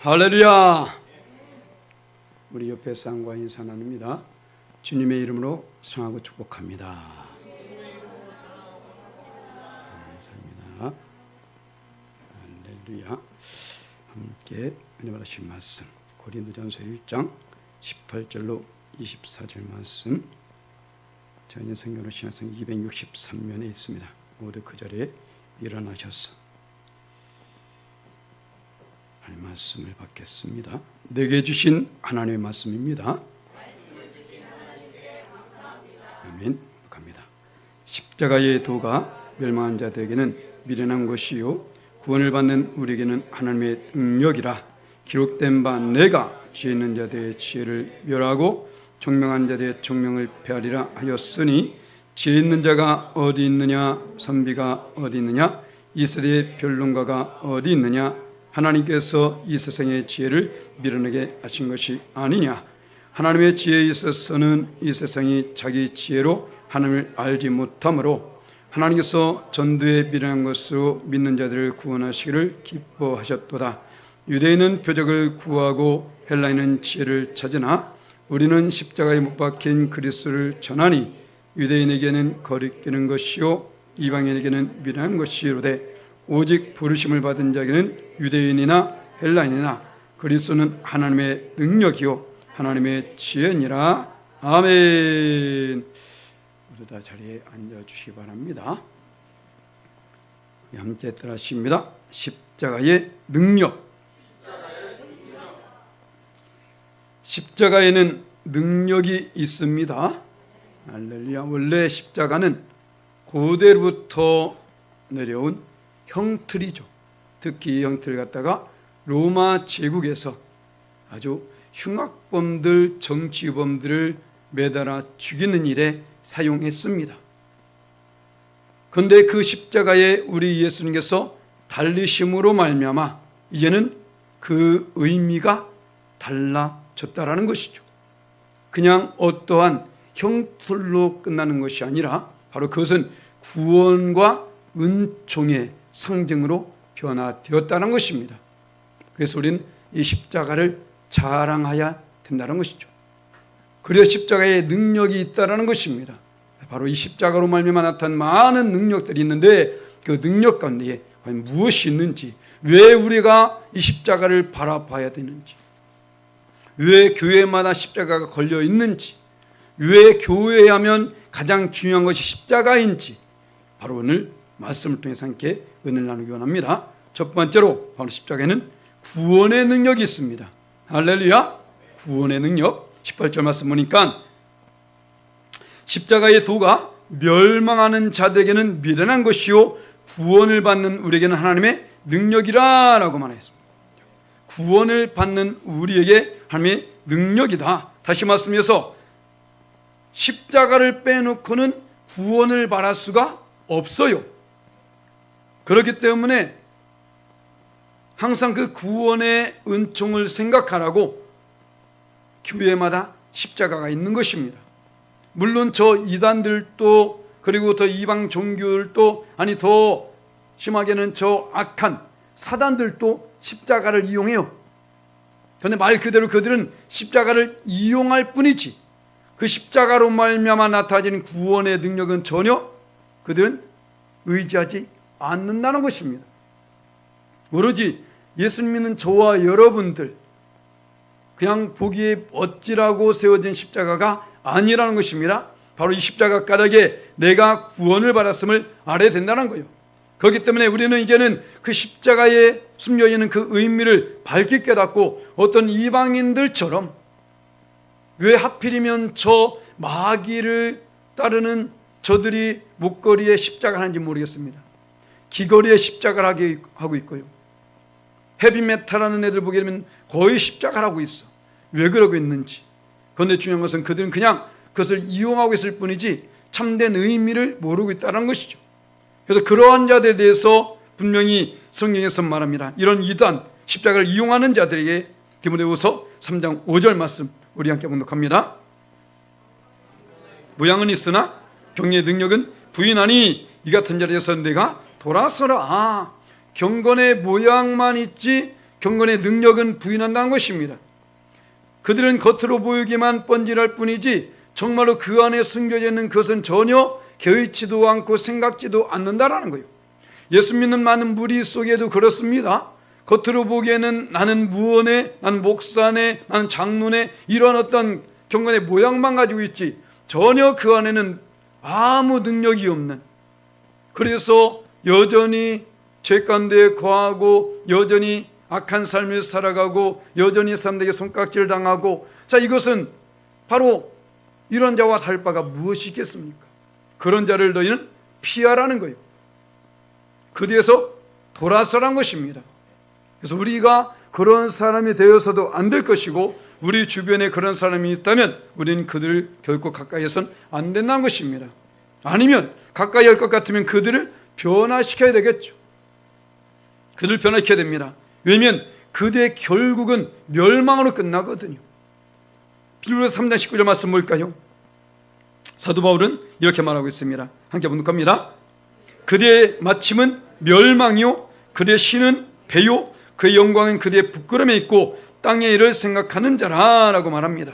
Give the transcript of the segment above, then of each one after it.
할렐루야. 우리 옆에 쌍과 인사 나눕니다. 주님의 이름으로 성하고 축복합니다. 감사합니다. 할렐루야. 함께 은혜 받으실 말씀 고린도전서 1장 18절로 24절 말씀, 저희는 성경으로 신약성 263면에 있습니다. 모두 그 자리에 일어나셔서 하나님의 말씀을 받겠습니다. 내게 주신 하나님의 말씀입니다. 아멘. 갑니다. 십자가의 도가 멸망한 자들에게는 미련한 것이요 구원을 받는 우리에게는 하나님의 능력이라. 기록된 바 내가 지혜 있는 자들의 지혜를 멸하고 총명한 자들의 총명을 폐하리라 하였으니, 지혜 있는 자가 어디 있느냐, 선비가 어디 있느냐, 이 세대의 변론가가 어디 있느냐. 하나님께서 이 세상의 지혜를 밀어내게 하신 것이 아니냐. 하나님의 지혜에 있어서는 이 세상이 자기 지혜로 하나님을 알지 못하므로 하나님께서 전도에 미련한 것으로 믿는 자들을 구원하시기를 기뻐하셨도다. 유대인은 표적을 구하고 헬라인은 지혜를 찾으나 우리는 십자가에 못 박힌 그리스도를 전하니, 유대인에게는 거리끼는 것이요 이방인에게는 미련한 것이로되 오직 부르심을 받은 자에게는 유대인이나 헬라인이나 그리스도는 하나님의 능력이요 하나님의 지혜니라. 아멘. 모두 다 자리에 앉아주시기 바랍니다. 함께 따라하십니다. 십자가의 능력. 십자가에는 능력이 있습니다. 할렐루야. 원래 십자가는 고대로부터 내려온 형틀이죠. 특히 이 형틀을 갖다가 로마 제국에서 아주 흉악범들, 정치범들을 매달아 죽이는 일에 사용했습니다. 그런데 그 십자가에 우리 예수님께서 달리심으로 말미암아 이제는 그 의미가 달라졌다라는 것이죠. 그냥 어떠한 형틀로 끝나는 것이 아니라 바로 그것은 구원과 은총의 상징으로 변화되었다는 것입니다. 그래서 우리는 이 십자가를 자랑해야 된다는 것이죠. 그래서 십자가에 능력이 있다는 것입니다. 바로 이 십자가로 말미암아 나타난 많은 능력들이 있는데 그 능력 가운데 과연 무엇이 있는지, 왜 우리가 이 십자가를 바라봐야 되는지, 왜 교회마다 십자가가 걸려 있는지, 왜 교회에 하면 가장 중요한 것이 십자가인지, 바로 오늘 말씀을 통해서 함께 은혜를 나누기 원합니다. 첫 번째로 바로 십자가에는 구원의 능력이 있습니다. 할렐루야. 구원의 능력. 18절 말씀 보니까 십자가의 도가 멸망하는 자들에게는 미련한 것이요 구원을 받는 우리에게는 하나님의 능력이라 라고 말했습니다. 구원을 받는 우리에게 하나님의 능력이다. 다시 말씀해서 십자가를 빼놓고는 구원을 바랄 수가 없어요. 그렇기 때문에 항상 그 구원의 은총을 생각하라고 교회마다 십자가가 있는 것입니다. 물론 저 이단들도, 그리고 더 이방 종교들도, 아니 더 심하게는 저 악한 사단들도 십자가를 이용해요. 그런데 말 그대로 그들은 십자가를 이용할 뿐이지 그 십자가로 말미암아 나타나는 구원의 능력은 전혀 그들은 의지하지 않는다는 것입니다. 오로지 예수 믿는 저와 여러분들, 그냥 보기에 멋지라고 세워진 십자가가 아니라는 것입니다. 바로 이 십자가 가닥에 내가 구원을 받았음을 알아야 된다는 거예요. 그렇기 때문에 우리는 이제는 그 십자가에 숨겨있는 그 의미를 밝게 깨닫고, 어떤 이방인들처럼 왜 하필이면 저 마귀를 따르는 저들이 목걸이에 십자가를 하는지 모르겠습니다. 귀걸이에 십자가를 하고 있고요. 헤비메탈하는 애들 보게 되면 거의 십자가를 하고 있어. 왜 그러고 있는지. 그런데 중요한 것은 그들은 그냥 그것을 이용하고 있을 뿐이지 참된 의미를 모르고 있다는 것이죠. 그래서 그러한 자들에 대해서 분명히 성경에서 말합니다. 이런 이단, 십자가를 이용하는 자들에게 디모데후서 3장 5절 말씀 우리 함께 봉독합니다. 모양은 있으나 경외의 능력은 부인하니 이 같은 자리에서 내가 돌아서라. 경건의 모양만 있지 경건의 능력은 부인한다는 것입니다. 그들은 겉으로 보이기만 뻔질할 뿐이지 정말로 그 안에 숨겨져 있는 것은 전혀 개의치도 않고 생각지도 않는다라는 거예요. 예수 믿는 많은 무리 속에도 그렇습니다. 겉으로 보기에는 나는 무언에, 나는 목사네, 나는 장로네, 이런 어떤 경건의 모양만 가지고 있지 전혀 그 안에는 아무 능력이 없는, 그래서 여전히 죄 가운데 거하고 여전히 악한 삶을 살아가고 여전히 사람들에게 손깍지를 당하고, 자, 이것은 바로 이런 자와 다를 바가 무엇이 있겠습니까? 그런 자를 너희는 피하라는 거예요. 그 뒤에서 돌아서란 것입니다. 그래서 우리가 그런 사람이 되어서도 안 될 것이고, 우리 주변에 그런 사람이 있다면 우리는 그들을 결코 가까이에선 안 된다는 것입니다. 아니면 가까이 할 것 같으면 그들을 변화시켜야 되겠죠. 그들을 변화시켜야 됩니다. 왜냐하면 그들의 결국은 멸망으로 끝나거든요. 빌립보서 3장 19절 말씀 뭘까요? 사도 바울은 이렇게 말하고 있습니다. 함께 봉독합니다. 그들의 마침은 멸망이요, 그들의 신은 배요, 그의 영광은 그들의 부끄러움에 있고 땅의 일을 생각하는 자라라고 말합니다.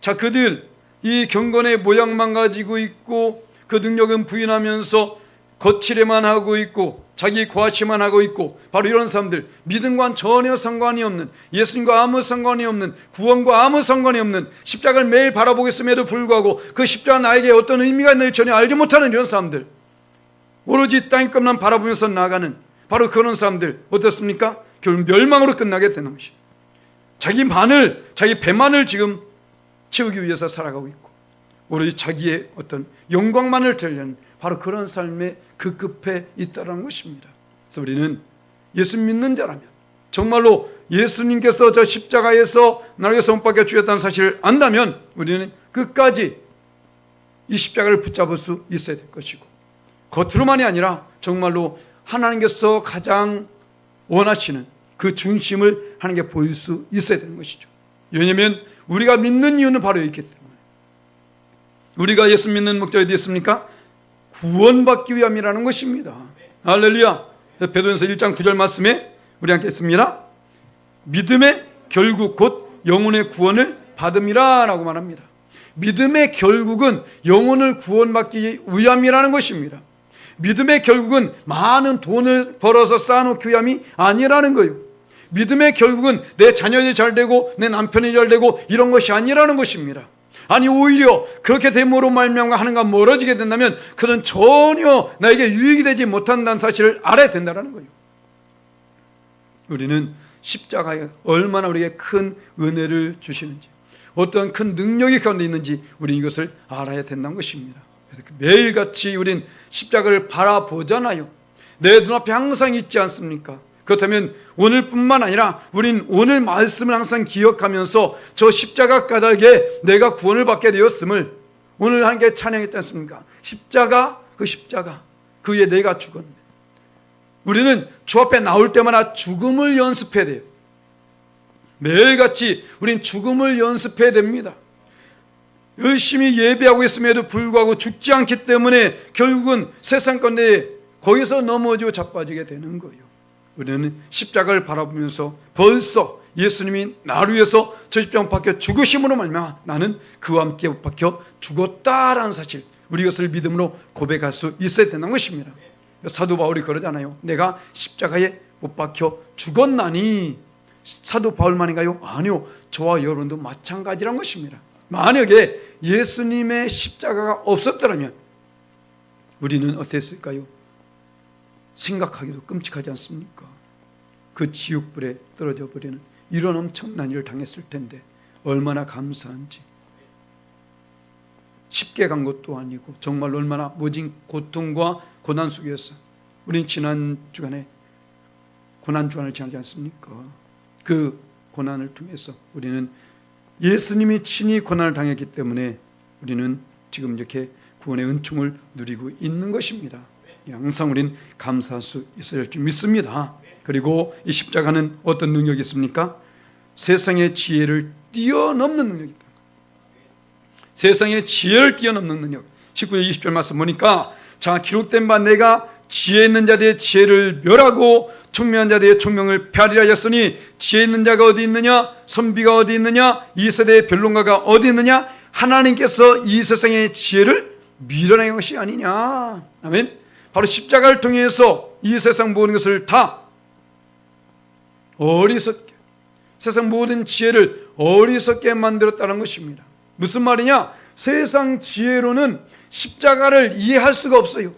자, 그들 이 경건의 모양만 가지고 있고 그 능력은 부인하면서 거칠에만 하고 있고 자기 과시만 하고 있고, 바로 이런 사람들, 믿음과는 전혀 상관이 없는, 예수님과 아무 상관이 없는, 구원과 아무 상관이 없는, 십자가를 매일 바라보고 있음에도 불구하고 그 십자가 나에게 어떤 의미가 있는지 전혀 알지 못하는 이런 사람들, 오로지 땅의 것만 바라보면서 나아가는 바로 그런 사람들 어떻습니까? 결국 멸망으로 끝나게 되는 것이, 자기 배만을 지금 채우기 위해서 살아가고 있고 오로지 자기의 어떤 영광만을 들려는 바로 그런 삶의 그 끝에 있다는 것입니다. 그래서 우리는 예수 믿는 자라면 정말로 예수님께서 저 십자가에서 나를 위해서 못 박혀 죽였다는 사실을 안다면 우리는 끝까지 이 십자가를 붙잡을 수 있어야 될 것이고, 겉으로만이 아니라 정말로 하나님께서 가장 원하시는 그 중심을 하나님께 보일 수 있어야 되는 것이죠. 왜냐하면 우리가 믿는 이유는 바로 있기 때문에. 우리가 예수 믿는 목적이 어디 있습니까? 구원받기 위함이라는 것입니다. 할렐루야. 베드로전서 1장 9절 말씀에 우리 함께 읽습니다. 믿음의 결국 곧 영혼의 구원을 받음이라 라고 말합니다. 믿음의 결국은 영혼을 구원받기 위함이라는 것입니다. 믿음의 결국은 많은 돈을 벌어서 쌓아놓기 위함이 아니라는 거예요. 믿음의 결국은 내 자녀들이 잘 되고 내 남편이 잘 되고 이런 것이 아니라는 것입니다. 아니, 오히려 그렇게 됨으로 말미암아 하나님과 멀어지게 된다면 그는 전혀 나에게 유익이 되지 못한다는 사실을 알아야 된다는 거예요. 우리는 십자가에 얼마나 우리에게 큰 은혜를 주시는지, 어떤 큰 능력이 가운데 있는지 우리는 이것을 알아야 된다는 것입니다. 그래서 매일같이 우린 십자가를 바라보잖아요. 내 눈앞에 항상 있지 않습니까? 그렇다면 오늘뿐만 아니라 우린 오늘 말씀을 항상 기억하면서 저 십자가 까닭에 내가 구원을 받게 되었음을 오늘 하나님께 찬양했지 않습니까? 십자가, 그 위에 내가 죽었네. 우리는 주 앞에 나올 때마다 죽음을 연습해야 돼요. 매일같이 우린 죽음을 연습해야 됩니다. 열심히 예배하고 있음에도 불구하고 죽지 않기 때문에 결국은 세상 가운데 거기서 넘어지고 자빠지게 되는 거예요. 우리는 십자가를 바라보면서 벌써 예수님이 나를 위해서 저 십자가 못 박혀 죽으심으로 말미암아 나는 그와 함께 못 박혀 죽었다라는 사실, 우리 이것을 믿음으로 고백할 수 있어야 되는 것입니다. 사도 바울이 그러잖아요. 내가 십자가에 못 박혀 죽었나니. 사도 바울만인가요? 아니요, 저와 여러분도 마찬가지란 것입니다. 만약에 예수님의 십자가가 없었더라면 우리는 어땠을까요? 생각하기도 끔찍하지 않습니까? 그 지옥불에 떨어져 버리는 이런 엄청난 일을 당했을 텐데 얼마나 감사한지. 쉽게 간 것도 아니고 정말 얼마나 모진 고통과 고난 속에서 우린 지난 주간에 고난 주간을 지나지 않습니까? 그 고난을 통해서 우리는 예수님이 친히 고난을 당했기 때문에 우리는 지금 이렇게 구원의 은총을 누리고 있는 것입니다. 항상 우린 감사할 수 있어야 할 줄 믿습니다. 그리고 이 십자가는 어떤 능력이 있습니까? 세상의 지혜를 뛰어넘는 능력이다. 세상의 지혜를 뛰어넘는 능력. 19절 20절 말씀 보니까, 자, 기록된 바 내가 지혜 있는 자들의 지혜를 멸하고 총명한 자들의 총명을 폐하리라 하였으니 지혜 있는 자가 어디 있느냐, 선비가 어디 있느냐, 이 세대의 변론가가 어디 있느냐. 하나님께서 이 세상의 지혜를 밀어내는 것이 아니냐. 아멘. 바로 십자가를 통해서 이 세상 모든 것을 다 어리석게, 세상 모든 지혜를 어리석게 만들었다는 것입니다. 무슨 말이냐? 세상 지혜로는 십자가를 이해할 수가 없어요.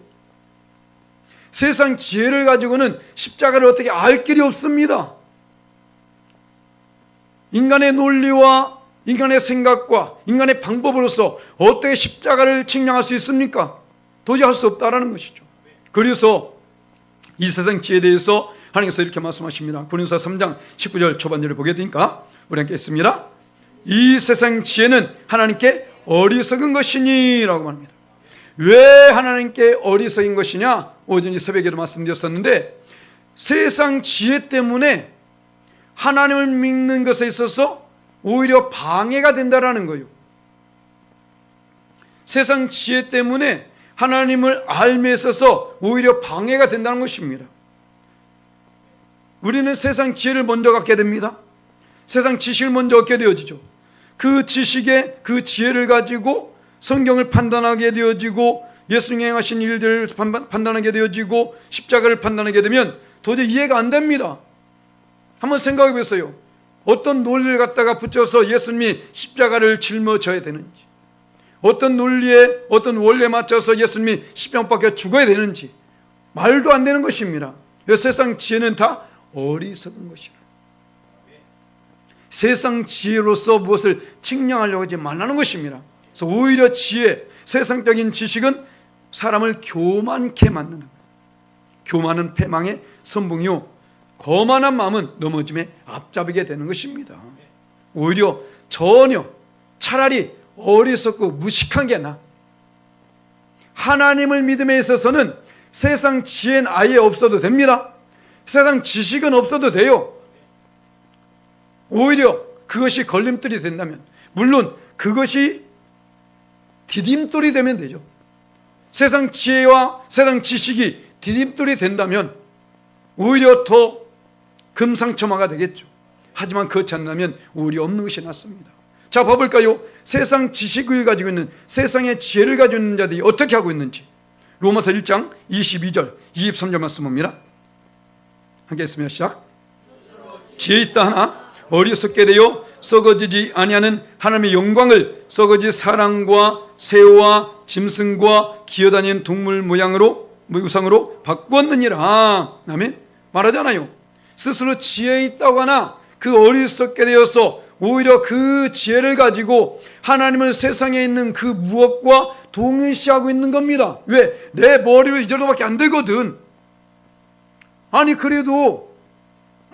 세상 지혜를 가지고는 십자가를 어떻게 알 길이 없습니다. 인간의 논리와 인간의 생각과 인간의 방법으로서 어떻게 십자가를 측량할 수 있습니까? 도저히 할 수 없다라는 것이죠. 그래서 이 세상 지혜에 대해서 하나님께서 이렇게 말씀하십니다. 고린도서 3장 19절 초반절을 보게 되니까 우리 함께 읽습니다. 이 세상 지혜는 하나님께 어리석은 것이니 라고 말합니다. 왜 하나님께 어리석인 것이냐? 오전에 새벽에도 말씀드렸었는데 세상 지혜 때문에 하나님을 믿는 것에 있어서 오히려 방해가 된다라는 거예요. 세상 지혜 때문에 하나님을 알미에 있어서 오히려 방해가 된다는 것입니다. 우리는 세상 지혜를 먼저 갖게 됩니다. 세상 지식을 먼저 얻게 되어지죠. 그 지식에 그 지혜를 가지고 성경을 판단하게 되어지고 예수님이 행하신 일들을 판단하게 되어지고 십자가를 판단하게 되면 도저히 이해가 안 됩니다. 한번 생각해 보세요. 어떤 논리를 갖다가 붙여서 예수님이 십자가를 짊어져야 되는지, 어떤 논리에 어떤 원리에 맞춰서 예수님이 십자가에 죽어야 되는지 말도 안 되는 것입니다. 세상 지혜는 다 어리석은 것이라. 세상 지혜로서 무엇을 측량하려고 하지 말라는 것입니다. 그래서 오히려 지혜, 세상적인 지식은 사람을 교만케 만드는, 교만은 패망의 선봉이요 거만한 마음은 넘어짐에 앞잡이게 되는 것입니다. 오히려 전혀 차라리 어리석고 무식한 게 나. 하나님을 믿음에 있어서는 세상 지혜는 아예 없어도 됩니다. 세상 지식은 없어도 돼요. 오히려 그것이 걸림돌이 된다면, 물론 그것이 디딤돌이 되면 되죠. 세상 지혜와 세상 지식이 디딤돌이 된다면 오히려 더 금상첨화가 되겠죠. 하지만 그렇지 않다면 오히려 없는 것이 낫습니다. 자, 봐볼까요? 세상 지식을 가지고 있는, 세상의 지혜를 가지고 있는 자들이 어떻게 하고 있는지. 로마서 1장 22절 23절 말씀 봅니다. 함께 했으면 시작. 지혜 있다 하나 어리석게 되어 썩어지지 아니하는 하나님의 영광을 썩어지 사람과 새와 짐승과 기어다니는 동물 모양으로 우상으로 바꾸었느니라. 아멘. 말하잖아요. 스스로 지혜 있다고 하나 그 어리석게 되어서 오히려 그 지혜를 가지고 하나님을 세상에 있는 그 무엇과 동일시하고 있는 겁니다. 왜? 내 머리로 이 정도밖에 안 되거든. 아니 그래도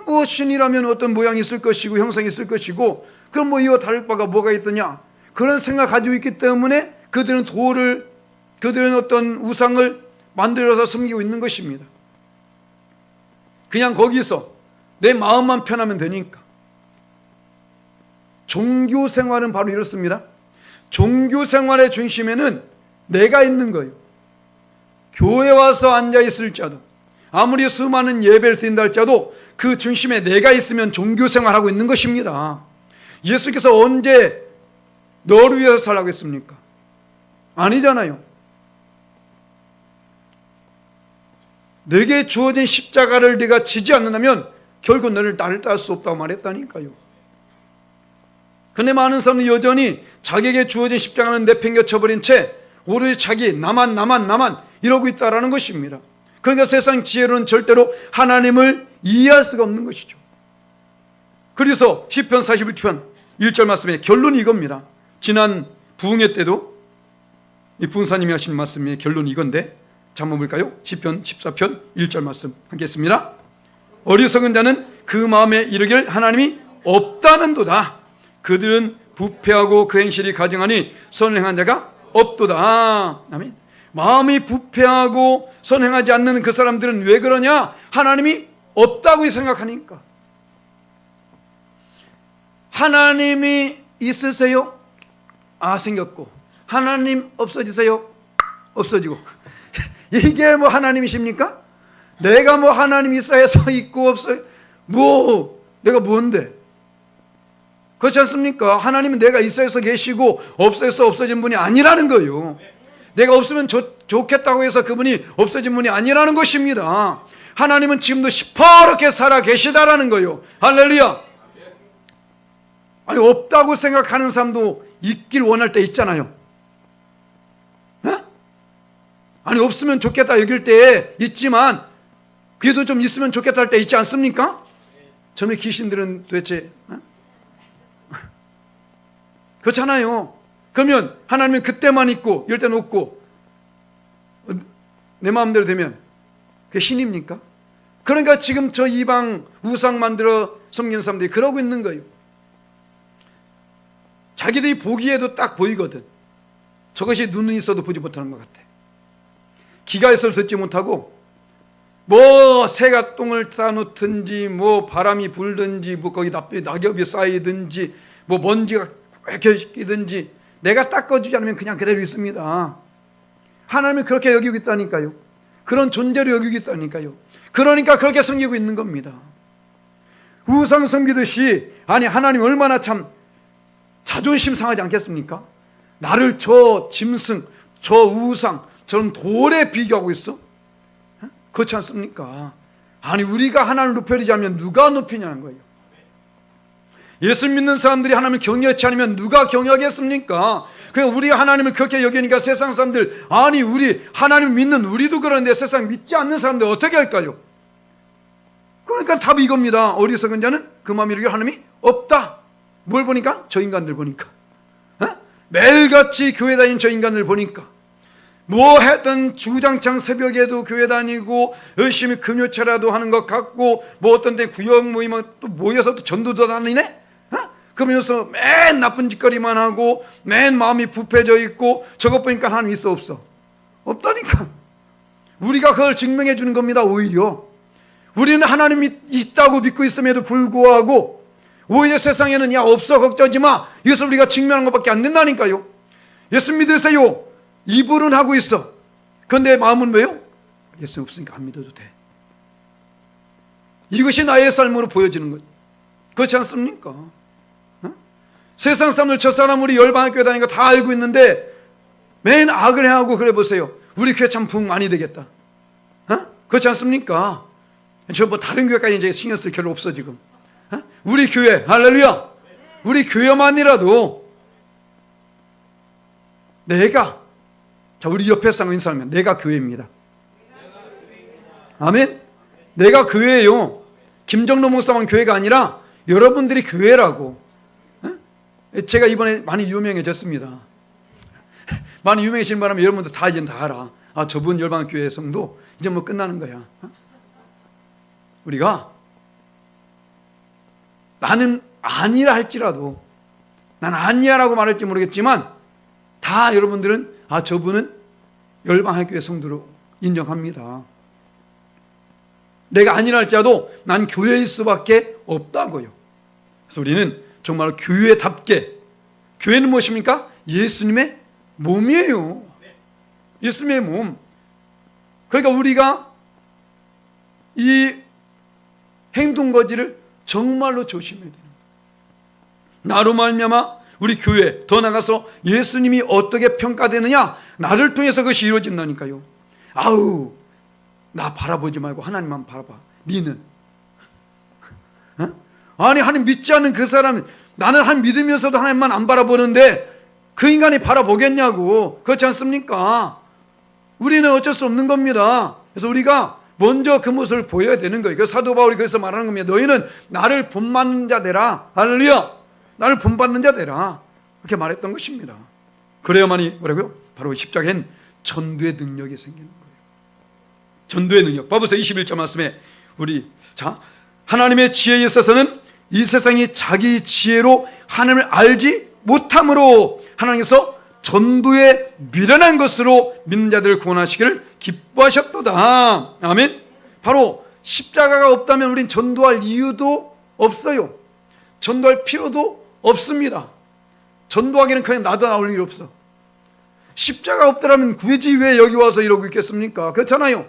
뭐 신이라면 어떤 모양이 있을 것이고 형상이 있을 것이고 그럼 뭐 이와 다를 바가 뭐가 있더냐, 그런 생각 가지고 있기 때문에 그들은 그들은 어떤 우상을 만들어서 섬기고 있는 것입니다. 그냥 거기서 내 마음만 편하면 되니까. 종교 생활은 바로 이렇습니다. 종교 생활의 중심에는 내가 있는 거예요. 교회 와서 앉아 있을 자도, 아무리 수많은 예배를 드린다 할지라도 그 중심에 내가 있으면 종교 생활하고 있는 것입니다. 예수께서 언제 너를 위해서 살라고 했습니까? 아니잖아요. 내게 주어진 십자가를 네가 지지 않는다면 결국 나를 따를 수 없다고 말했다니까요. 근데 많은 사람은 여전히 자기에게 주어진 십자가는 내팽겨쳐버린 채 오로지 자기 나만 이러고 있다라는 것입니다. 그러니까 세상 지혜로는 절대로 하나님을 이해할 수가 없는 것이죠. 그래서 시편 41편 1절 말씀의 결론이 이겁니다. 지난 부흥회 때도 이 부흥사님이 하신 말씀의 결론이 이건데, 자 한번 볼까요? 시편 14편 1절 말씀 함께 했습니다. 어리석은 자는 그 마음에 이르기를 하나님이 없다는도다. 그들은 부패하고 그 행실이 가증하니 선행한 자가 없도다. 아멘. 마음이 부패하고 선행하지 않는 그 사람들은 왜 그러냐? 하나님이 없다고 생각하니까. 하나님이 있으세요? 아, 생겼고. 하나님 없어지세요? 없어지고. 이게 뭐 하나님이십니까? 내가 뭐 하나님 있어 해서 있고 없어, 뭐 내가 뭔데? 그렇지 않습니까? 하나님은 내가 있어 해서 계시고 없어 해서 없어진 분이 아니라는 거예요. 내가 없으면 좋겠다고 해서 그분이 없어진 분이 아니라는 것입니다. 하나님은 지금도 시퍼렇게 살아 계시다라는 거예요. 할렐루야. 아니, 없다고 생각하는 사람도 있길 원할 때 있잖아요. 네? 아니, 없으면 좋겠다 여길 때 있지만 그래도 좀 있으면 좋겠다 할 때 있지 않습니까? 저는 귀신들은 도대체 그렇잖아요. 그러면 하나님은 그때만 있고 이럴 때는 없고 내 마음대로 되면 그게 신입니까? 그러니까 지금 저 이방 우상 만들어 섬기는 사람들이 그러고 있는 거예요. 자기들이 보기에도 딱 보이거든. 저것이 눈은 있어도 보지 못하는 것 같아. 귀가 있어도 듣지 못하고, 뭐 새가 똥을 싸놓든지 뭐 바람이 불든지 뭐 거기 낙엽이 쌓이든지 뭐 먼지가 끼든지 내가 닦아주지 않으면 그냥 그대로 있습니다. 하나님이 그렇게 여기고 있다니까요. 그런 존재로 여기고 있다니까요. 그러니까 그렇게 섬기고 있는 겁니다. 우상 섬기듯이, 아니 하나님 얼마나 참 자존심 상하지 않겠습니까? 나를 저 짐승, 저 우상, 저런 돌에 비교하고 있어? 그렇지 않습니까? 아니 우리가 하나님을 높여리지 않으면 누가 높이냐는 거예요. 예수 믿는 사람들이 하나님을 경외하지 않으면 누가 경외하겠습니까? 그러니까 우리가 하나님을 그렇게 여기니까 세상 사람들, 아니 우리 하나님을 믿는 우리도 그런데 세상 믿지 않는 사람들 어떻게 할까요? 그러니까 답이 이겁니다. 어리석은 자는 그 마음에 이르기를 하나님이 없다. 뭘 보니까? 저 인간들 보니까. 매일같이 교회 다니는 저 인간들 보니까. 뭐 했던 주장창 새벽에도 교회 다니고 열심히 금요체라도 하는 것 같고, 뭐 어떤 데 구역 모이면 또 모여서 또 전도도 다니네? 그러면서 맨 나쁜 짓거리만 하고 맨 마음이 부패져 있고, 저것 보니까 하나님 있어 없어? 없다니까. 우리가 그걸 증명해 주는 겁니다. 오히려 우리는 하나님이 있다고 믿고 있음에도 불구하고 오히려 세상에는 야 없어 걱정하지 마, 이것을 우리가 증명하는 것밖에 안 된다니까요. 예수 믿으세요. 입으로는 하고 있어. 그런데 마음은 왜요? 예수 없으니까 안 믿어도 돼. 이것이 나의 삶으로 보여지는 것. 그렇지 않습니까? 어? 세상 사람들 저 사람 우리 열방학교에 다니는 거 다 알고 있는데 맨 악을 해하고 그래 보세요. 우리 교회 참 부흥 많이 되겠다. 어? 그렇지 않습니까? 저 뭐 다른 교회까지 이제 신경 쓸 필요 없어 지금. 어? 우리 교회 할렐루야. 우리 교회만이라도 내가, 자 우리 옆에 사람 인사하면 내가 교회입니다. 아멘. 내가 교회예요. 김정로 목사만 교회가 아니라 여러분들이 교회라고. 제가 이번에 많이 유명해졌습니다. 많이 유명해진 바람에 여러분들 다 이제 다 알아. 아 저분 열방교회 성도 이제 뭐 끝나는 거야. 우리가 나는 아니라 할지라도, 난 아니야라고 말할지 모르겠지만 다 여러분들은 아 저분은 열방학교의 성도로 인정합니다. 내가 아니라 할지라도 난 교회일 수밖에 없다고요. 그래서 우리는 정말 교회답게, 교회는 무엇입니까? 예수님의 몸이에요. 예수님의 몸. 그러니까 우리가 이 행동거지를 정말로 조심해야 되는 거예요. 나로 말미암아 우리 교회, 더 나가서 예수님이 어떻게 평가되느냐, 나를 통해서 그것이 이루어진다니까요. 아우 나 바라보지 말고 하나님만 바라봐. 니는 아니 하나님 믿지 않는 그 사람, 나는 하나님 믿으면서도 하나님만 안 바라보는데 그 인간이 바라보겠냐고. 그렇지 않습니까? 우리는 어쩔 수 없는 겁니다. 그래서 우리가 먼저 그 모습을 보여야 되는 거예요. 그래서 사도 바울이 그래서 말하는 겁니다. 너희는 나를 본받는 자 되라. 할렐루야. 나를 본받는 자 되라. 그렇게 말했던 것입니다. 그래야만이 뭐라고요? 바로 십자가엔 전도의 능력이 생기는 거예요. 전도의 능력. 봐보세요. 21절 말씀에 우리 자 하나님의 지혜에 있어서는 이 세상이 자기 지혜로 하나님을 알지 못함으로 하나님께서 전도에 미련한 것으로 믿는 자들을 구원하시기를 기뻐하셨도다. 아멘. 바로 십자가가 없다면 우린 전도할 이유도 없어요. 전도할 필요도 없습니다. 전도하기는 그냥 나도 나올 일 없어. 십자가 없더라면 굳이 왜 여기 와서 이러고 있겠습니까? 그렇잖아요.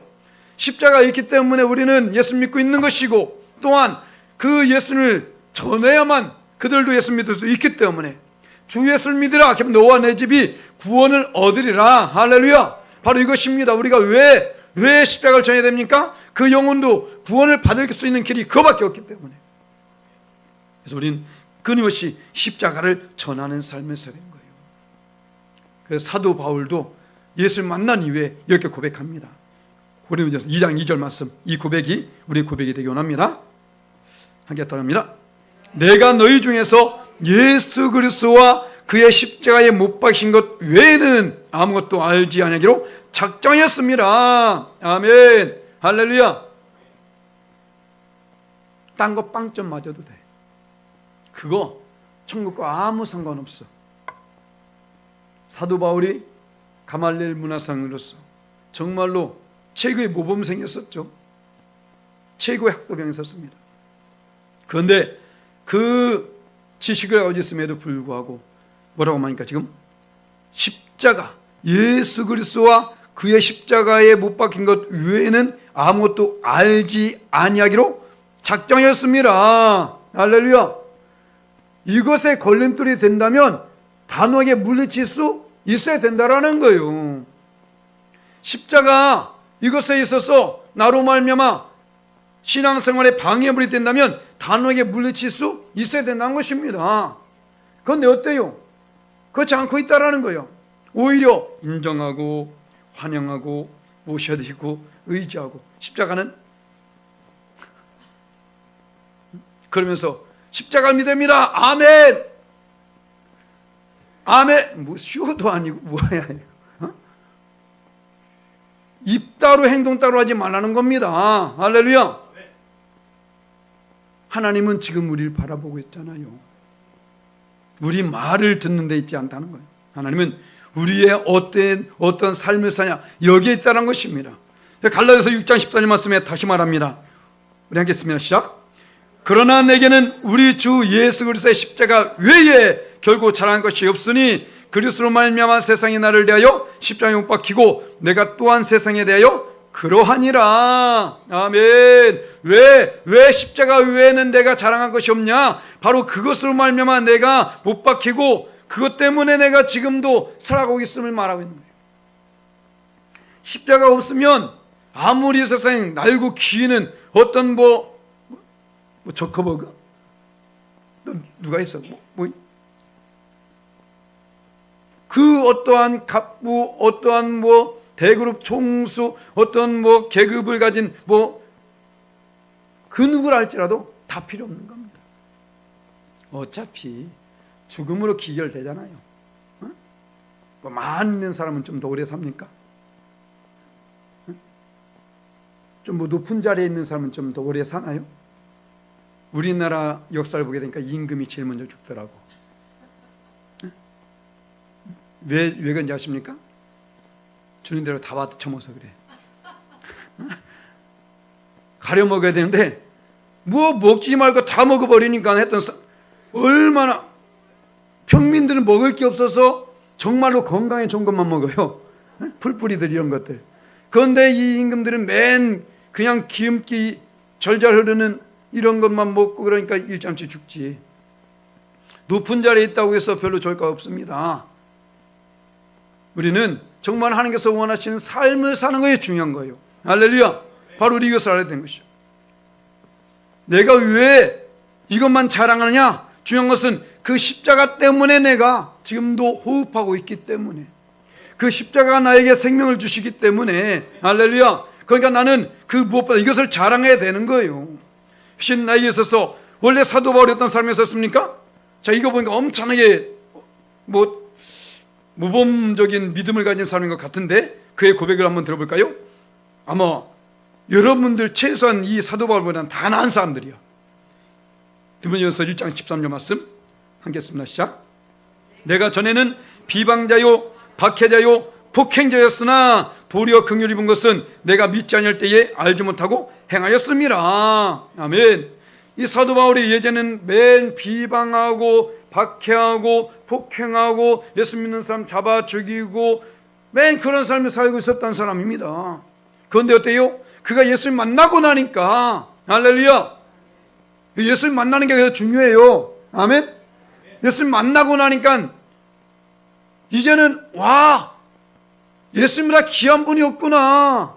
십자가 있기 때문에 우리는 예수 믿고 있는 것이고, 또한 그 예수를 전해야만 그들도 예수 믿을 수 있기 때문에 주 예수를 믿으라. 그럼 너와 내 집이 구원을 얻으리라. 할렐루야. 바로 이것입니다. 우리가 왜 십자가를 전해야 됩니까? 그 영혼도 구원을 받을 수 있는 길이 그거밖에 없기 때문에. 그래서 우리는 끊임없이 십자가를 전하는 삶을 살아야 되는 거예요. 그래서 사도 바울도 예수를 만난 이후에 이렇게 고백합니다. 고린도전서 2장 2절 말씀, 이 고백이 우리 고백이 되기 원합니다. 함께 따라합니다. 내가 너희 중에서 예수 그리스도와 그의 십자가에 못 박힌 것 외에는 아무것도 알지 아니하기로 작정했습니다. 아멘. 할렐루야. 딴 거 빵점 맞아도 돼. 그거 천국과 아무 상관없어. 사도 바울이 가말리엘 문화상으로서 정말로 최고의 모범생이었었죠. 최고의 학도병이었습니다. 그런데 그 지식을 가지고 있음에도 불구하고 뭐라고 하니까 지금 십자가, 예수 그리스도와 그의 십자가에 못 박힌 것 외에는 아무것도 알지 아니하기로 작정했습니다. 할렐루야. 이것에 걸림돌이 된다면 단호하게 물리칠 수 있어야 된다라는 거예요. 십자가 이것에 있어서 나로 말미암아 신앙생활에 방해물이 된다면 단호하게 물리칠 수 있어야 된다는 것입니다. 그런데 어때요? 그렇지 않고 있다라는 거예요. 오히려 인정하고 환영하고 모셔드리고 의지하고, 십자가는 그러면서 십자가를 믿습니다. 아멘. 아멘. 뭐 쇼도 아니고 뭐야 이거. 어? 입 따로 행동 따로 하지 말라는 겁니다. 할렐루야. 하나님은 지금 우리를 바라보고 있잖아요. 우리 말을 듣는 데 있지 않다는 거예요. 하나님은 우리의 어떤 삶을 사냐 여기에 있다는 것입니다. 갈라디아서 6장 14절 말씀에 다시 말합니다. 우리 하겠습니다. 시작. 그러나 내게는 우리 주 예수 그리스도의 십자가 외에 결국 자랑할 것이 없으니 그리스도로 말미암아 세상이 나를 대하여 십자가에 못 박히고 내가 또한 세상에 대하여 그러하니라. 아멘. 왜 십자가 외에는 내가 자랑할 것이 없냐? 바로 그것으로 말미암아 내가 못 박히고 그것 때문에 내가 지금도 살아가고 있음을 말하고 있는 거예요. 십자가 없으면 아무리 세상에 날고 기는 어떤 뭐 저커버그? 누가 있어? 그 어떠한 갑부, 어떠한 뭐 대그룹 총수, 어떤 뭐 계급을 가진 뭐 그 누구라 할지라도 다 필요 없는 겁니다. 어차피 죽음으로 기결되잖아요. 어? 뭐 많이 있는 사람은 좀 더 오래 삽니까? 어? 좀 뭐 높은 자리에 있는 사람은 좀 더 오래 사나요? 우리나라 역사를 보게 되니까 임금이 제일 먼저 죽더라고. 어? 왜 그런지 아십니까? 주는 대로 다 받아 처먹어서 그래. 가려 먹어야 되는데 뭐 먹지 말고 다 먹어버리니까 했던 얼마나 평민들은 먹을 게 없어서 정말로 건강에 좋은 것만 먹어요. 풀뿌리들 이런 것들. 그런데 이 임금들은 맨 그냥 기름기 절절 흐르는 이런 것만 먹고 그러니까 일잠시 죽지. 높은 자리에 있다고 해서 별로 좋을 거 없습니다. 우리는 정말 하나님께서 원하시는 삶을 사는 것이 중요한 거예요. 할렐루야. 바로 우리 이것을 알아야 되는 것이죠. 내가 왜 이것만 자랑하느냐? 중요한 것은 그 십자가 때문에 내가 지금도 호흡하고 있기 때문에, 그 십자가가 나에게 생명을 주시기 때문에, 할렐루야. 그러니까 나는 그 무엇보다 이것을 자랑해야 되는 거예요. 신 나에게 있어서 원래 사도 바울이 어떤 삶이었습니까? 자, 이거 보니까 엄청나게 모범적인 믿음을 가진 사람인 것 같은데 그의 고백을 한번 들어볼까요? 아마 여러분들 최소한 이 사도 바울보다는 다 나은 사람들이야. 디모데전서 1장 13절 말씀 하겠습니다. 시작. 내가 전에는 비방자요 박해자요 폭행자였으나 도리어 긍휼을 입은 것은 내가 믿지 아니할 때에 알지 못하고 행하였습니다. 아멘. 이 사도 바울이 예전에는 맨 비방하고 박해하고 폭행하고 예수 믿는 사람 잡아 죽이고 맨 그런 삶을 살고 있었던 사람입니다. 그런데 어때요? 그가 예수를 만나고 나니까, 할렐루야, 예수를 만나는 게 그래서 중요해요. 아멘. 예수를 만나고 나니까 이제는 와, 예수님보다 귀한 분이 없구나.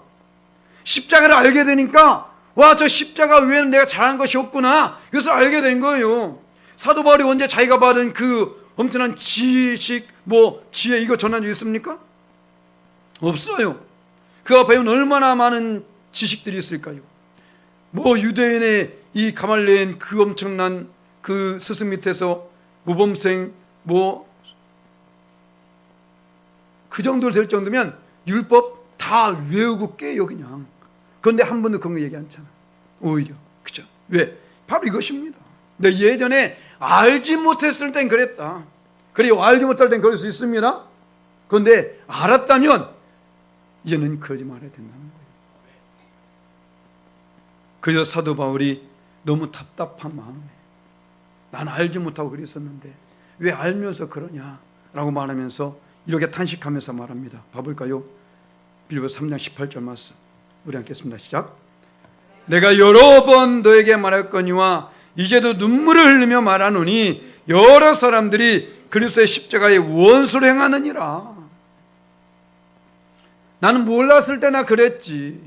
십자가를 알게 되니까 와, 저 십자가 외에는 내가 잘한 것이 없구나, 이것을 알게 된 거예요. 사도 바울이 언제 자기가 받은 그 엄청난 지식, 지혜, 이거 전한 적 있습니까? 없어요. 그가 배운 얼마나 많은 지식들이 있을까요? 유대인의 이 가말리엘 그 엄청난 그 스승 밑에서 모범생 그 정도로 될 정도면 율법 다 외우고 깨요 그냥. 그런데 한 번도 그런 거 얘기 않잖아. 오히려. 그죠? 왜? 바로 이것입니다. 근데 예전에 알지 못했을 땐 그랬다. 그리고 알지 못할 땐 그럴 수 있습니다. 그런데 알았다면 이제는 그러지 말아야 된다는 거예요. 그래서 사도 바울이 너무 답답한 마음에, 난 알지 못하고 그랬었는데 왜 알면서 그러냐라고 말하면서 이렇게 탄식하면서 말합니다. 봐볼까요? 빌립보서 3장 18절 말씀 우리 읽겠습니다. 시작. 내가 여러 번 너에게 말했거니와 이제도 눈물을 흘리며 말하노니 여러 사람들이 그리스도의 십자가의 원수를 행하느니라. 나는 몰랐을 때나 그랬지.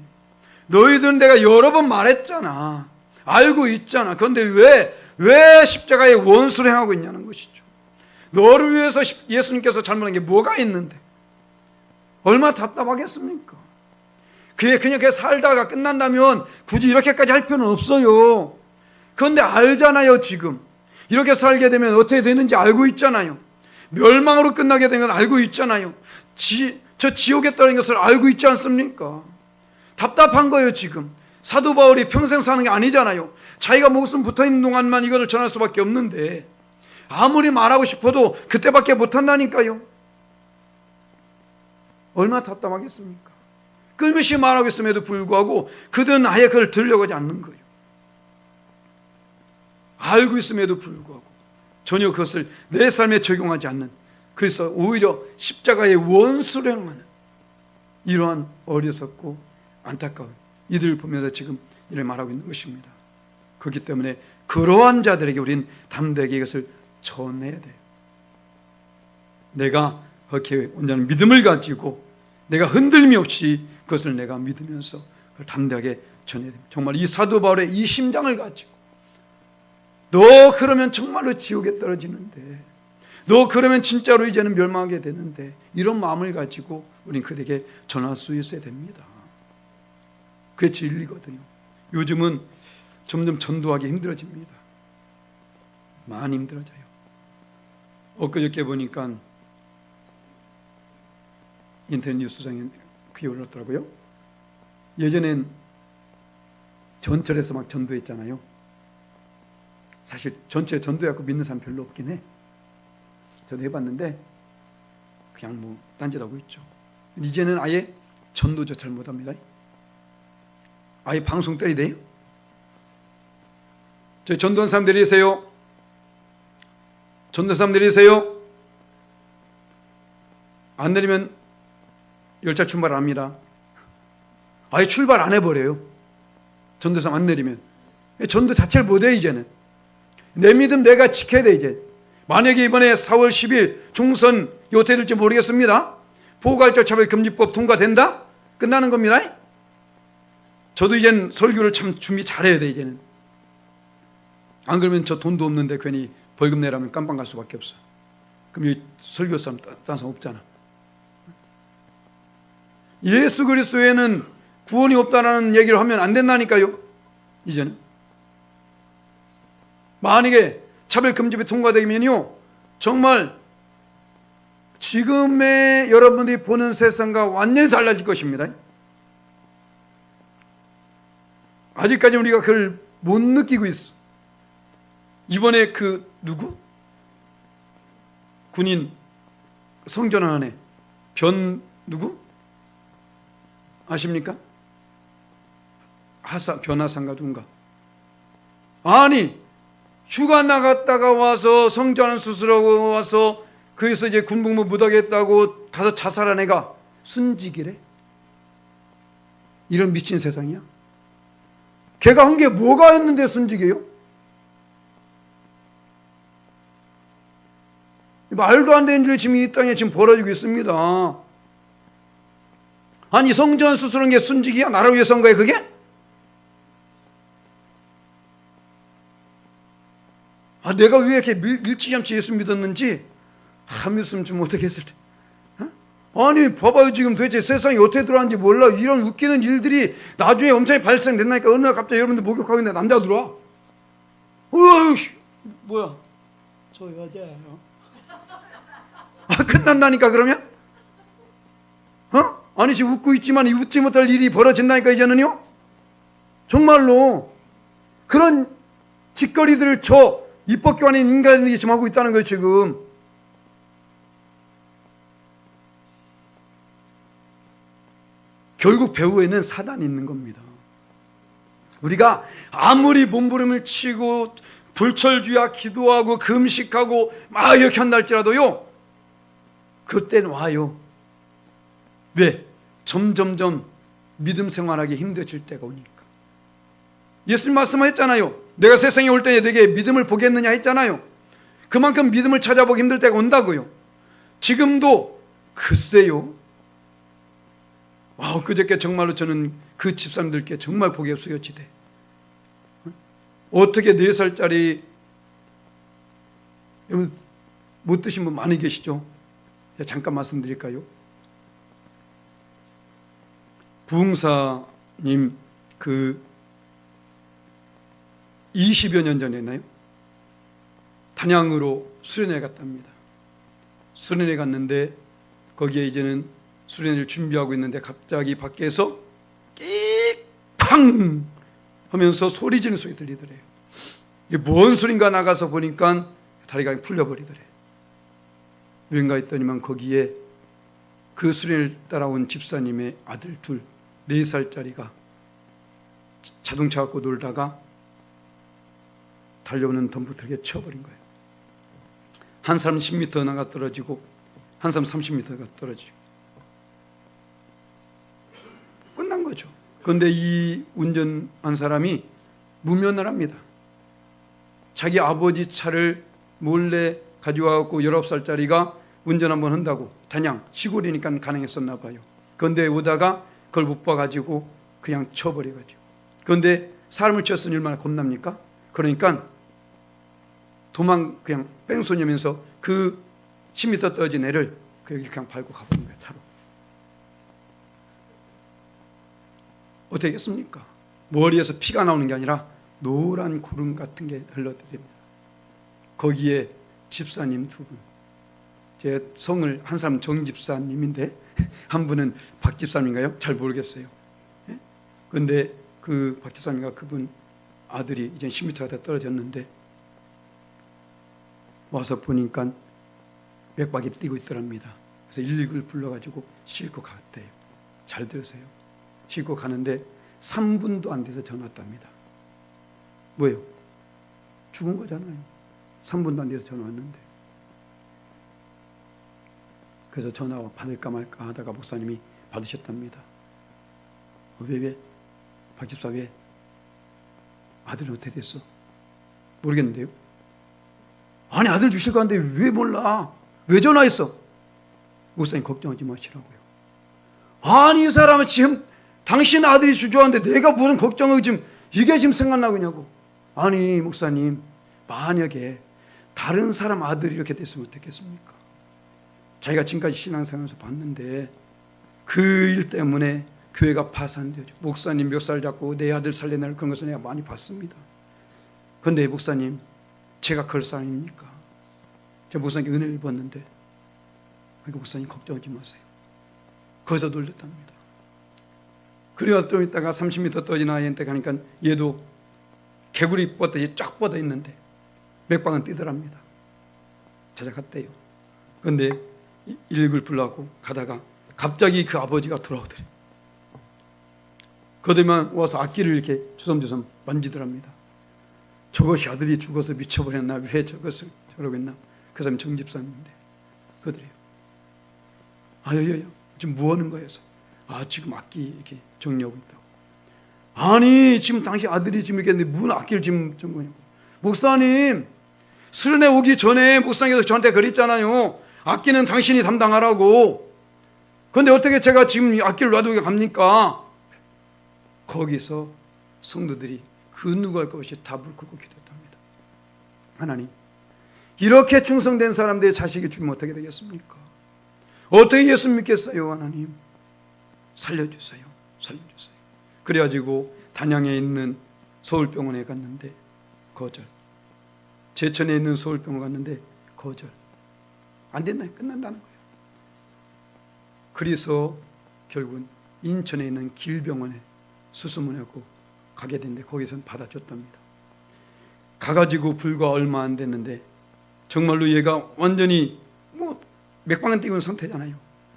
너희들은 내가 여러 번 말했잖아. 알고 있잖아. 그런데 왜 십자가의 원수를 행하고 있냐는 것이죠. 너를 위해서 예수님께서 잘못한 게 뭐가 있는데 얼마나 답답하겠습니까? 그냥 살다가 끝난다면 굳이 이렇게까지 할 필요는 없어요. 그런데 알잖아요. 지금 이렇게 살게 되면 어떻게 되는지 알고 있잖아요. 멸망으로 끝나게 되면 알고 있잖아요. 저 지옥에 떨어진 것을 알고 있지 않습니까? 답답한 거예요. 지금 사도 바울이 평생 사는 게 아니잖아요. 자기가 목숨 붙어있는 동안만 이것을 전할 수밖에 없는데 아무리 말하고 싶어도 그때밖에 못한다니까요. 얼마나 답답하겠습니까? 끌며시 말하고 있음에도 불구하고 그들은 아예 그걸 들으려고 하지 않는 거예요. 알고 있음에도 불구하고 전혀 그것을 내 삶에 적용하지 않는, 그래서 오히려 십자가의 원수를 행하는 이러한 어리석고 안타까운 이들을 보면서 지금 이를 말하고 있는 것입니다. 그렇기 때문에 그러한 자들에게 우리는 담대하게 이것을 전해야 돼요. 내가 그렇게 온전한 믿음을 가지고 내가 흔들림이 없이 그것을 내가 믿으면서 그걸 담대하게 전해야 됩니다. 정말 이 사도 바울의 이 심장을 가지고 너 그러면 정말로 지옥에 떨어지는데, 너 그러면 진짜로 이제는 멸망하게 되는데, 이런 마음을 가지고 우리는 그들에게 전할 수 있어야 됩니다. 그게 진리거든요. 요즘은 점점 전도하기 힘들어집니다. 많이 힘들어져요. 엊그저께 보니까 인터넷 뉴스장에 그게 올랐더라고요. 예전엔 전철에서 막 전도했잖아요. 사실 전체에 전도해갖고 믿는 사람 별로 없긴 해. 저도 해봤는데 그냥 딴짓하고 있죠. 이제는 아예 전도조 잘 못합니다. 아예 방송 때리대요. 저희 전도한 사람 내리세요. 전도 사람 내리세요. 안 내리면 열차 출발 안 합니다. 아예 출발 안 해버려요. 전도 사람 안 내리면. 전도 자체를 못해. 이제는 내 믿음 내가 지켜야 돼. 이제 만약에 이번에 4월 10일 총선 어떻게 될지 모르겠습니다. 포괄적 차별금지법 통과된다? 끝나는 겁니다. 저도 이젠 설교를 참 준비 잘해야 돼. 이제는 안 그러면 저 돈도 없는데 괜히 벌금 내라면 깜빵 갈 수밖에 없어. 그럼 이 설교 사람 딴 사람 없잖아. 예수 그리스도에는 구원이 없다라는 얘기를 하면 안 된다니까요. 이제는 만약에 차별금지법이 통과되면요, 정말 지금의 여러분들이 보는 세상과 완전히 달라질 것입니다. 아직까지 우리가 그걸 못 느끼고 있어. 이번에 누구? 군인 성전환에 누구? 아십니까? 변하산가 누군가. 아니, 휴가 나갔다가 와서 성전환 수술하고 와서 거기서 이제 군복무 못하겠다고 가서 자살한 애가 순직이래. 이런 미친 세상이야. 걔가 한 게 뭐가 했는데 순직이에요? 말도 안 되는 일이 지금 이 땅에 지금 벌어지고 있습니다. 아니 성전 수술한 게 순직이야? 나를 위해서 한 거야 그게? 내가 왜 이렇게 일찌감치 예수 믿었는지 믿었으면 좀 어떻게 했을 때. 아니 봐봐요, 지금 도대체 세상이 어떻게 돌아가는지 몰라. 이런 웃기는 일들이 나중에 엄청 발생된다니까. 어느 날 갑자기 여러분들 목욕하고 있는데 남자가 들어와. 뭐야, 저 여자예요. 끝난다니까 그러면? 아니 지금 웃고 있지만 이 웃지 못할 일이 벌어진다니까 이제는요. 정말로 그런 짓거리들을 저 입법교 안에 인간이 지금 하고 있다는 거예요 지금. 결국 배후에는 사단이 있는 겁니다. 우리가 아무리 몸부림을 치고 불철주야 기도하고 금식하고 막 이렇게 한다 할지라도요, 그때는 와요. 왜? 점점점 믿음 생활하기 힘들어질 때가 오니까. 예수님 말씀하셨잖아요. 내가 세상에 올 때 너에게 믿음을 보겠느냐 했잖아요. 그만큼 믿음을 찾아보기 힘들 때가 온다고요. 지금도 글쎄요. 그저께 정말로 저는 그 집사님들께 정말 고개 숙여지대. 어떻게 4살짜리 여러분 못 드신 분 많이 계시죠? 잠깐 말씀드릴까요? 부흥사님 20여 년 전에 했나요? 단양으로 수련회 갔답니다. 수련회 갔는데 거기에 이제는 수련회를 준비하고 있는데 갑자기 밖에서 끽팡 하면서 소리 지르는 소리 들리더래요. 이게 뭔 소린가 나가서 보니까 다리가 풀려버리더래요. 왜인가 했더니만 거기에 그 수련회를 따라온 집사님의 아들 둘, 4살짜리가 자동차 갖고 놀다가 달려오는 덤프트럭에 쳐버린 거예요. 한 사람 10m 나가 떨어지고 한 사람 30m가 떨어지고 끝난 거죠. 그런데 이 운전한 사람이 무면허를 합니다. 자기 아버지 차를 몰래 가져와갖고 19살짜리가 운전 한번 한다고, 단양 시골이니까 가능했었나 봐요. 그런데 오다가 그걸 못 봐가지고 그냥 쳐버려가지고. 그런데 사람을 쳤으니 얼마나 겁납니까? 그러니까 그냥 뺑소니하면서 그 10m 떨어진 애를 그냥 밟고 가버린 거예요, 차로. 어떻게 했습니까? 머리에서 피가 나오는 게 아니라 노란 구름 같은 게 흘러들입니다. 거기에 집사님 2분, 제 성을 한 사람 정 집사님인데 한 분은 박 집사님인가요? 잘 모르겠어요. 그런데 그 박 집사님과 그분 아들이 이제 10m가 더 떨어졌는데 와서 보니까 맥박이 뛰고 있더랍니다. 그래서 119를 불러가지고 싣고 갔대요. 잘 들으세요. 싣고 가는데 3분도 안 돼서 전화 왔답니다. 뭐예요? 죽은 거잖아요. 3분도 안 돼서 전화 왔는데. 그래서 전화 받을까 말까 하다가 목사님이 받으셨답니다. 왜? 박 집사 왜? 아들은 어떻게 됐어? 모르겠는데요. 아니 아들 주실 건데 왜 몰라? 왜 전화했어? 목사님 걱정하지 마시라고요. 아니 이 사람은 지금 당신 아들이 주저하는데 내가 무슨 걱정을 지금 이게 지금 생각나고 있냐고. 아니 목사님, 만약에 다른 사람 아들이 이렇게 됐으면 어떻겠습니까? 자기가 지금까지 신앙생활에서 봤는데 그 일 때문에 교회가 파산되죠. 목사님 멱살 잡고 내 아들 살려내는 그런 것을 내가 많이 봤습니다. 그런데 목사님, 제가 그럴 사람입니까? 제가 목사님께 은혜를 입었는데. 그러니까 목사님 걱정하지 마세요. 거기서 놀랬답니다. 그리고 좀 있다가 30m 떨어진 아이한테 가니까 얘도 개구리 뻗듯이 쫙 뻗어 있는데 맥박은 뛰더랍니다. 찾아갔대요. 그런데 119를 불러갖고 가다가 갑자기 그 아버지가 돌아오더래요. 그러더만 와서 악기를 이렇게 주섬주섬 만지더랍니다. 저것이 아들이 죽어서 미쳐버렸나? 왜 저것을 저러고 있나? 그 사람이 정집사님인데 그러더래요. 지금 뭐 하는 거예요? 지금 악기 이렇게 정리하고 있다고. 아니, 지금 당신 아들이 지금 이렇게 무슨 악기를 지금 정리하냐고. 목사님, 수련회 오기 전에 목사님께서 저한테 그랬잖아요. 악기는 당신이 담당하라고. 그런데 어떻게 제가 지금 악기를 놔두고 갑니까? 거기서 성도들이 그 누구 할 것 없이 답을 긋고 기도했답니다. 하나님, 이렇게 충성된 사람들의 자식이 주면 어떻게 되겠습니까? 어떻게 예수 믿겠어요? 하나님, 살려주세요. 살려주세요. 그래가지고 단양에 있는 서울병원에 갔는데 거절. 제천에 있는 서울병원 갔는데 거절. 안 된다. 끝난다는 거예요. 그래서 결국은 인천에 있는 길병원에 수소문하고 가게 됐는데 거기서는 받아줬답니다. 가가지고 불과 얼마 안 됐는데 정말로 얘가 완전히 맥박은 띄운 상태잖아요.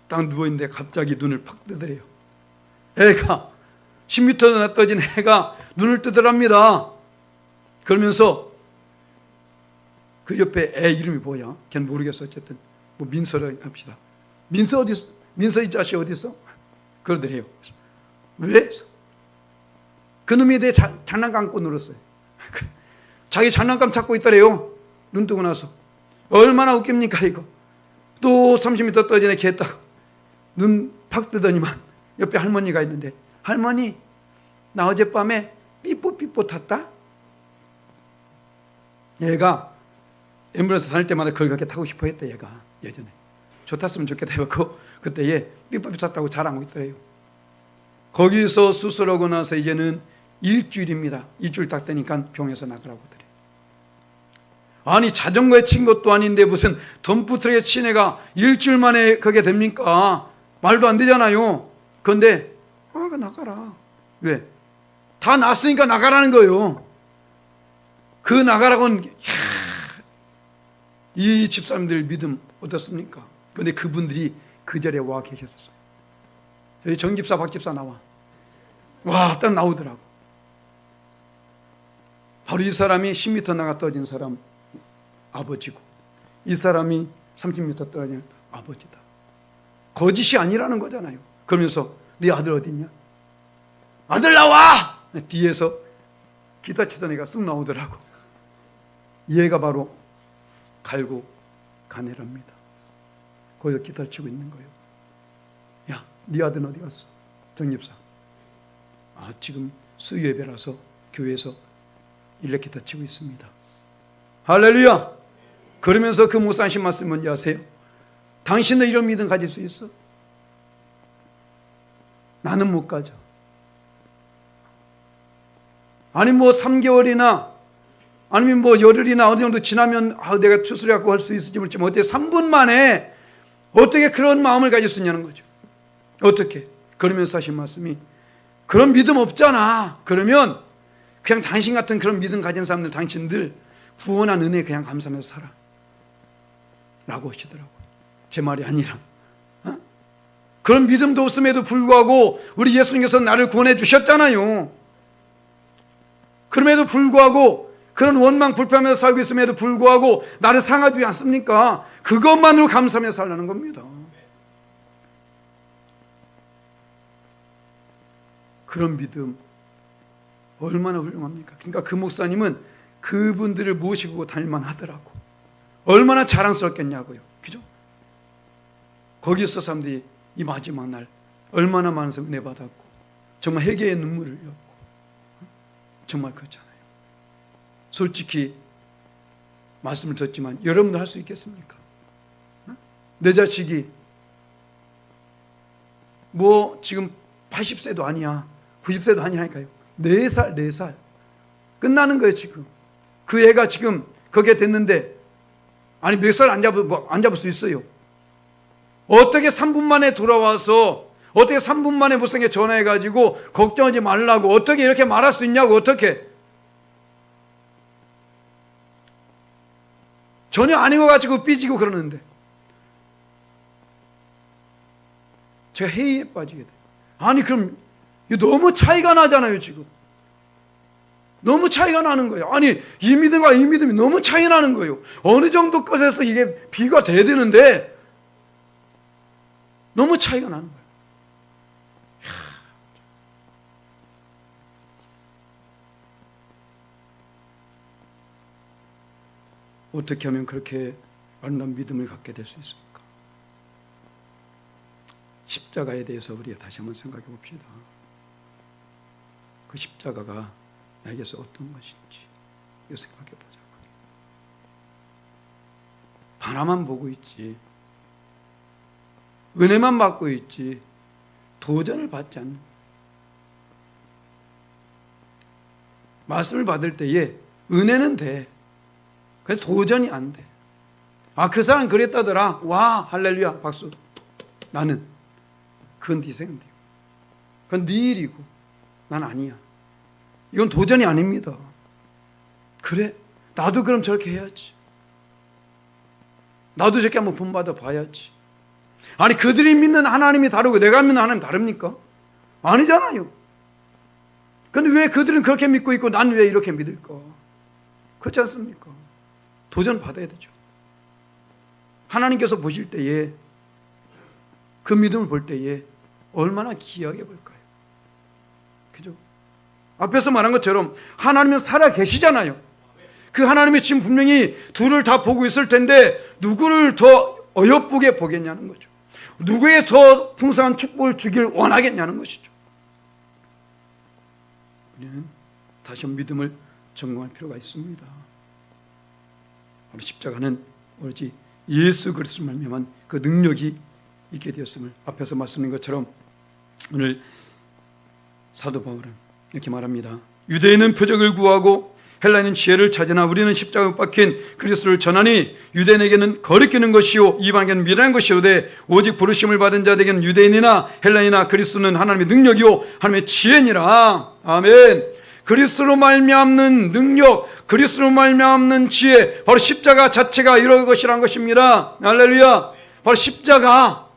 딱 누워있는데 갑자기 눈을 팍 뜨더래요. 애가 10m 떠진 애가 눈을 뜨더랍니다. 그러면서 그 옆에 애 이름이 뭐야? 걔는 모르겠어. 어쨌든 뭐 민서로 합시다. 민서 어디 있어? 민서 이 자식 어디 있어? 그러더래요. 왜? 그 놈에 대해 장난감 갖고 놀았어요. 자기 장난감 찾고 있더래요. 눈 뜨고 나서. 얼마나 웃깁니까 이거. 또 30m 떠진 애 걔했다고 눈 팍 뜨더니만 옆에 할머니가 있는데, 할머니, 나 어젯밤에 삐뽀삐뽀 탔다? 얘가 앰뷸런스 다닐 때마다 그걸 그렇게 타고 싶어 했대. 얘가 예전에 저 탔으면 좋겠다 해갖고 그때 얘 삐뽀삐뽀 탔다고 자랑하고 있더래요. 거기서 수술하고 나서 이제는 일주일입니다. 일주일 딱 되니까 병에서 나가라고 그래. 아니, 자전거에 친 것도 아닌데 무슨 덤프트럭에 친 애가 일주일 만에 그게 됩니까? 말도 안 되잖아요. 그런데 나가라. 왜? 다 났으니까 나가라는 거예요. 그 나가라고는 이 집사람들 믿음 어떻습니까? 그런데 그분들이 그 자리에 와 계셨어요. 저희 정집사 박집사 나와. 와, 딱 나오더라고. 바로 이 사람이 10m 나가 떨어진 사람 아버지고, 이 사람이 30m 떨어진 아버지다. 거짓이 아니라는 거잖아요. 그러면서 네 아들 어디 있냐? 아들 나와! 뒤에서 기타 치던 애가 쑥 나오더라고. 얘가 바로 갈고 가네랍니다. 거기서 기타를 치고 있는 거예요. 야, 네 아들은 어디 갔어? 정립사. 지금 수요예배라서 교회에서 일렉기타 치고 있습니다. 할렐루야. 그러면서 그 목사 하신 말씀 뭔지 아세요? 당신도 이런 믿음 가질 수 있어? 나는 못 가져. 아니 3개월이나 아니면 열흘이나 어느 정도 지나면 내가 추스려갖고 할 수 있을지 모르지만 어떻게 3분 만에 어떻게 그런 마음을 가질 수 있냐는 거죠. 어떻게? 그러면서 하신 말씀이, 그런 믿음 없잖아. 그러면 그냥 당신 같은 그런 믿음 가진 사람들, 당신들 구원한 은혜 그냥 감사하면서 살아 라고 하시더라고요. 제 말이 아니라 그런 믿음도 없음에도 불구하고 우리 예수님께서 나를 구원해 주셨잖아요. 그럼에도 불구하고 그런 원망 불평하면서 살고 있음에도 불구하고 나를 상하지 않습니까? 그것만으로 감사하면서 살라는 겁니다. 그런 믿음 얼마나 훌륭합니까? 그러니까 그 목사님은 그분들을 모시고 다닐만 하더라고. 얼마나 자랑스럽겠냐고요. 그죠? 거기서 사람들이 이 마지막 날 얼마나 많은 은혜 받았고 정말 회개의 눈물을 흘렸고 정말 그렇잖아요. 솔직히 말씀을 드렸지만 여러분도 할 수 있겠습니까? 내 자식이 지금 80세도 아니야, 90세도 아니라니까요. 4살 끝나는 거예요. 지금 그 애가 지금 거기에 됐는데 아니 몇 살 안 잡을 수 있어요. 어떻게 3분 만에 돌아와서 어떻게 3분 만에 무슨게 전화해가지고 걱정하지 말라고 어떻게 이렇게 말할 수 있냐고. 어떻게 전혀 아닌 것 가지고 삐지고 그러는데 제가 회의에 빠지게 돼. 아니 그럼 너무 차이가 나잖아요. 지금 너무 차이가 나는 거예요. 아니 이 믿음과 이 믿음이 너무 차이 나는 거예요. 어느 정도 것에서 이게 비가 돼야 되는데 너무 차이가 나는 거예요. 어떻게 하면 그렇게 아름다운 믿음을 갖게 될 수 있습니까? 십자가에 대해서 우리가 다시 한번 생각해 봅시다. 그 십자가가 나에게서 어떤 것인지 이거 생각해 보자고요. 바라만 보고 있지, 은혜만 받고 있지, 도전을 받지 않는, 말씀을 받을 때에 은혜는 돼. 그래서 도전이 안 돼. 아, 그 사람 그랬다더라. 와, 할렐루야, 박수. 나는 그건 네 생각이고, 그건 네 일이고, 난 아니야. 이건 도전이 아닙니다. 그래, 나도 그럼 저렇게 해야지. 나도 저렇게 한번 본받아 봐야지. 아니, 그들이 믿는 하나님이 다르고 내가 믿는 하나님이 다릅니까? 아니잖아요. 근데 왜 그들은 그렇게 믿고 있고 난 왜 이렇게 믿을까? 그렇지 않습니까? 도전 받아야 되죠. 하나님께서 보실 때에, 그 믿음을 볼 때에 얼마나 귀하게 볼까요? 그죠? 앞에서 말한 것처럼 하나님은 살아 계시잖아요. 그 하나님이 지금 분명히 둘을 다 보고 있을 텐데 누구를 더 어여쁘게 보겠냐는 거죠. 누구의 더 풍성한 축복을 주길 원하겠냐는 것이죠. 우리는 다시 한번 믿음을 점검할 필요가 있습니다. 바로 십자가는 오로지 예수 그리스도로 말미암은 그 능력이 있게 되었음을 앞에서 말씀드린 것처럼 오늘 사도 바울은 이렇게 말합니다. 유대인은 표적을 구하고 헬라인은 지혜를 찾으나 우리는 십자가에 못 박힌 그리스도를 전하니 유대인에게는 거리끼는 것이요 이방에게는 미련한 것이오되 오직 부르심을 받은 자에게는 유대인이나 헬라인이나 그리스도는 하나님의 능력이요 하나님의 지혜니라. 아멘. 그리스도로 말미암는 능력, 그리스도로 말미암는 지혜, 바로 십자가 자체가 이런 것이란 것입니다. 할렐루야. 바로 십자가.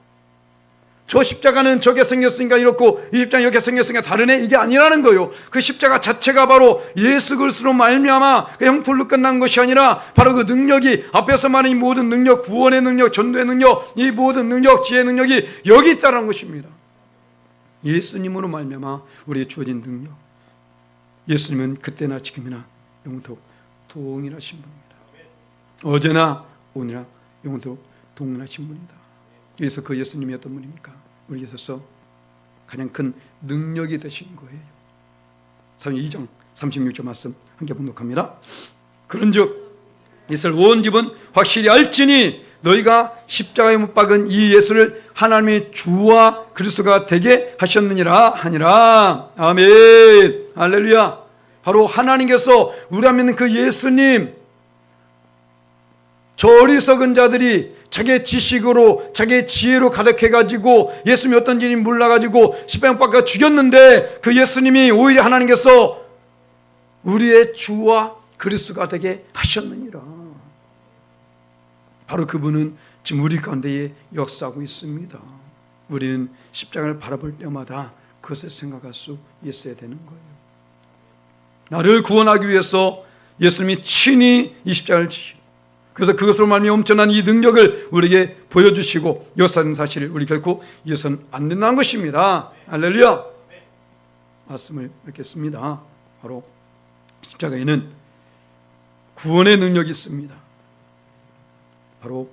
저 십자가는 저게 생겼으니까 이렇고 이 십자가 이렇게 생겼으니까 다르네, 이게 아니라는 거예요. 그 십자가 자체가 바로 예수 그리스도로 말미암아 그 형통으로 끝난 것이 아니라 바로 그 능력이, 앞에서 말한 이 모든 능력, 구원의 능력, 전도의 능력, 이 모든 능력, 지혜의 능력이 여기 있다는 것입니다. 예수님으로 말미암아 우리에게 주어진 능력. 예수님은 그때나 지금이나 영원토록 동일하신 분입니다. 어제나 오늘이나 영원토록 동일하신 분이다. 그래서 그 예수님이 어떤 분입니까? 우리에게 있어서 가장 큰 능력이 되신 거예요. 2장 36절 말씀 함께 봉독합니다. 그런즉 이스라엘 온 집은 확실히 알지니 너희가 십자가에 못 박은 이 예수를 하나님의 주와 그리스도가 되게 하셨느니라 하니라. 아멘. 할렐루야. 바로 하나님께서 우리가 믿는 그 예수님, 저 어리석은 자들이 자기의 지식으로 자기의 지혜로 가득해가지고 예수님이 어떤지 몰라가지고 십자가에 못 박아 죽였는데 그 예수님이 오히려 하나님께서 우리의 주와 그리스도가 되게 하셨느니라. 바로 그분은 지금 우리 가운데에 역사하고 있습니다. 우리는 십자가를 바라볼 때마다 그것을 생각할 수 있어야 되는 거예요. 나를 구원하기 위해서 예수님이 친히 이 십자가를 지시고, 그래서 그것으로 말미암아 엄청난 이 능력을 우리에게 보여주시고 역사하는 사실을 우리 결코 잊어서는 안 된다는 것입니다. 할렐루야. 말씀을 읽겠습니다. 바로 십자가에는 구원의 능력이 있습니다. 바로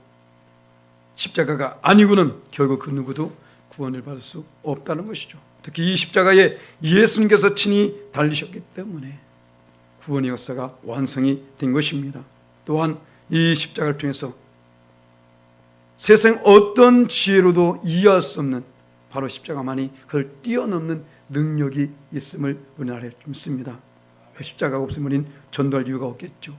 십자가가 아니고는 결국 그 누구도 구원을 받을 수 없다는 것이죠. 특히 이 십자가에 예수님께서 친히 달리셨기 때문에 구원의 역사가 완성이 된 것입니다. 또한 이 십자가를 통해서 세상 어떤 지혜로도 이해할 수 없는 바로 십자가만이 그걸 뛰어넘는 능력이 있음을 우리나라에 믿습니다. 그 십자가가 없으면 우리는 전도할 이유가 없겠죠.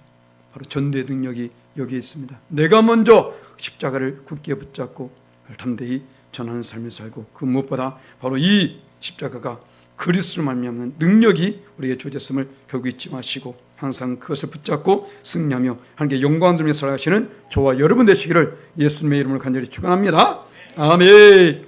바로 전도의 능력이 여기에 있습니다. 내가 먼저 십자가를 굳게 붙잡고 담대히 전하는 삶을 살고, 그 무엇보다 바로 이 십자가가 그리스도로 말미암는 능력이 우리에게 주어졌음을 결국 잊지 마시고 항상 그것을 붙잡고 승리하며 하나님께 영광 돌리며 살아가시는 저와 여러분 되시기를 예수님의 이름으로 간절히 축원합니다. 아멘.